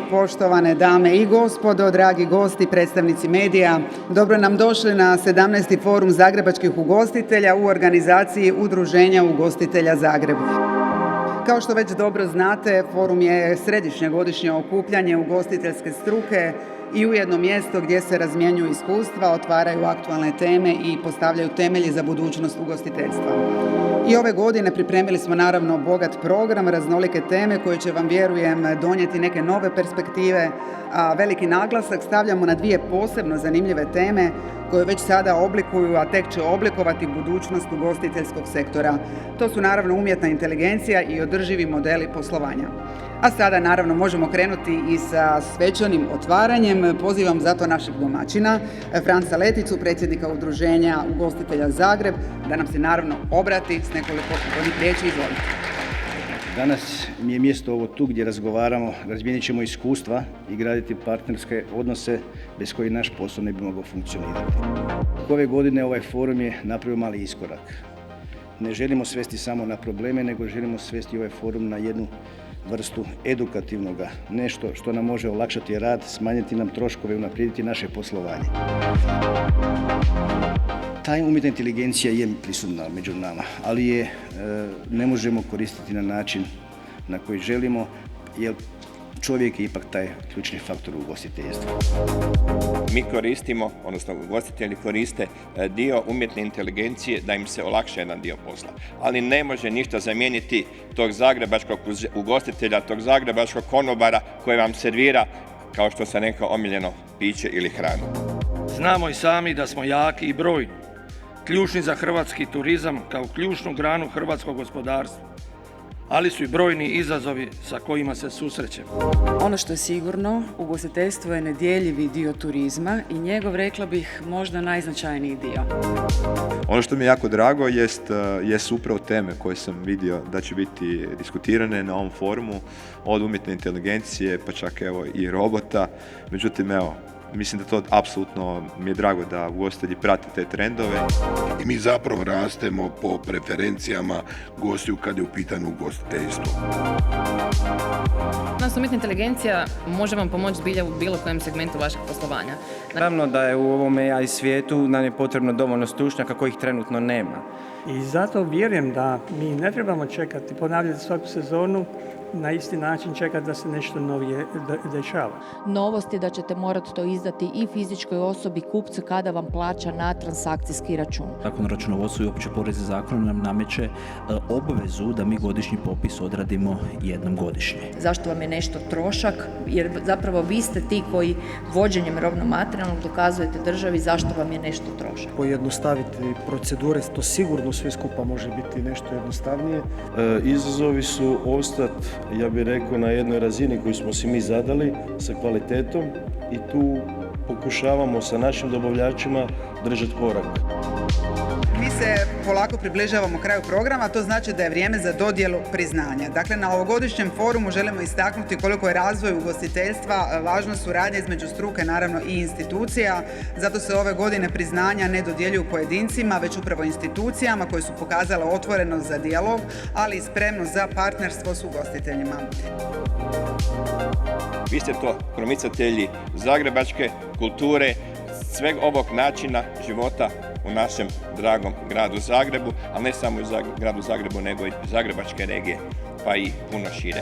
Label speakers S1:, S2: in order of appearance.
S1: poštovane dame i gospodo, dragi gosti, predstavnici medija. Dobro nam došli na 17. forum zagrebačkih ugostitelja u organizaciji Udruženja ugostitelja Zagreb. Kao što već dobro znate, forum je središnje godišnje okupljanje ugostiteljske struke i ujedno mjesto gdje se razmjenjuju iskustva, otvaraju aktualne teme i postavljaju temelji za budućnost ugostiteljstva. I ove godine pripremili smo naravno bogat program, raznolike teme koje će vam, vjerujem, donijeti neke nove perspektive, a veliki naglasak stavljamo na dvije posebno zanimljive teme koje već sada oblikuju, a tek će oblikovati budućnost ugostiteljskog sektora. To su naravno umjetna inteligencija i održivi modeli poslovanja. A sada naravno možemo krenuti i sa svečanim otvaranjem. Pozivam zato našeg domaćina, Franca Leticu, predsjednika Udruženja ugostitelja Zagreb, da nam se naravno obrati s nekoliko uvodnih riječi. Izvolite.
S2: Danas mi je mjesto ovo tu gdje razgovaramo, razmijenit ćemo iskustva i graditi partnerske odnose bez kojih naš posao ne bi mogao funkcionirati. Ove godine ovaj forum je napravio mali iskorak. Ne želimo svesti samo na probleme, nego želimo svesti ovaj forum na jednu vrstu edukativnoga, nešto što nam može olakšati rad, smanjiti nam troškove i unaprijediti naše poslovanje. Ta umjetna inteligencija je prisutna među nama, ali je ne možemo koristiti na način na koji želimo, jer čovjek je ipak taj ključni faktor u ugostiteljstvu.
S3: Mi koristimo, odnosno ugostitelji koriste dio umjetne inteligencije da im se olakša jedan dio posla. Ali ne može ništa zamijeniti tog zagrebačkog ugostitelja, tog zagrebačkog konobara koji vam servira, kao što sam rekao, omiljeno piće ili hranu.
S4: Znamo i sami da smo jaki i brojni, ključni za hrvatski turizam kao ključnu granu hrvatskog gospodarstva, ali su i brojni izazovi sa kojima se susrećemo.
S5: Ono što je sigurno, ugostiteljstvo je nedjeljivi dio turizma i njegov, rekla bih, možda najznačajniji dio.
S6: Ono što mi je jako drago jest upravo teme koje sam vidio da će biti diskutirane na ovom forumu, od umjetne inteligencije pa čak evo i robota. Međutim, mislim da to apsolutno mi je drago da ugostitelji prate te trendove.
S7: I mi zapravo rastemo po preferencijama gostiju kad je u pitanju ugostiteljstvo.
S8: Nas umjetna inteligencija može vam pomoći zbilja u bilo kojem segmentu vašeg poslovanja.
S9: Naravno da je u ovom AI svijetu nam je potrebno dovoljno stručnjaka kojih trenutno nema.
S10: I zato vjerujem da mi ne trebamo čekati, ponavljati svaku sezonu, na isti način čekati da se nešto novije dešava.
S11: Novost je da ćete morati to izdati i fizičkoj osobi, kupcu, kada vam plaća na transakcijski račun.
S12: Zakon o računovodstvu i opće porezni zakon nam nameće obvezu da mi godišnji popis odradimo jednom godišnje.
S11: Zašto vam je nešto trošak? Jer zapravo vi ste ti koji vođenjem robno-materijalnog dokazujete državi zašto vam je nešto trošak.
S13: Pojednostaviti procedure, to sigurno sve skupa može biti nešto jednostavnije.
S14: Izazovi su ostati, ja bih rekao, na jednoj razini koju smo si mi zadali sa kvalitetom i tu pokušavamo sa našim dobavljačima držati korak.
S1: Mi se polako približavamo kraju programa, to znači da je vrijeme za dodjelu priznanja. Dakle, na ovogodišnjem forumu želimo istaknuti koliko je razvoj ugostiteljstva važna suradnja između struke, naravno i institucija. Zato se ove godine priznanja ne dodjeljuju pojedincima, već upravo institucijama koje su pokazale otvorenost za dijalog, ali i spremnost za partnerstvo s ugostiteljima.
S3: Vi ste to promicatelji zagrebačke kulture, sveg ovog načina života u našem dragom gradu Zagrebu, ali ne samo u gradu Zagrebu, nego i zagrebačke regije, pa i puno šire.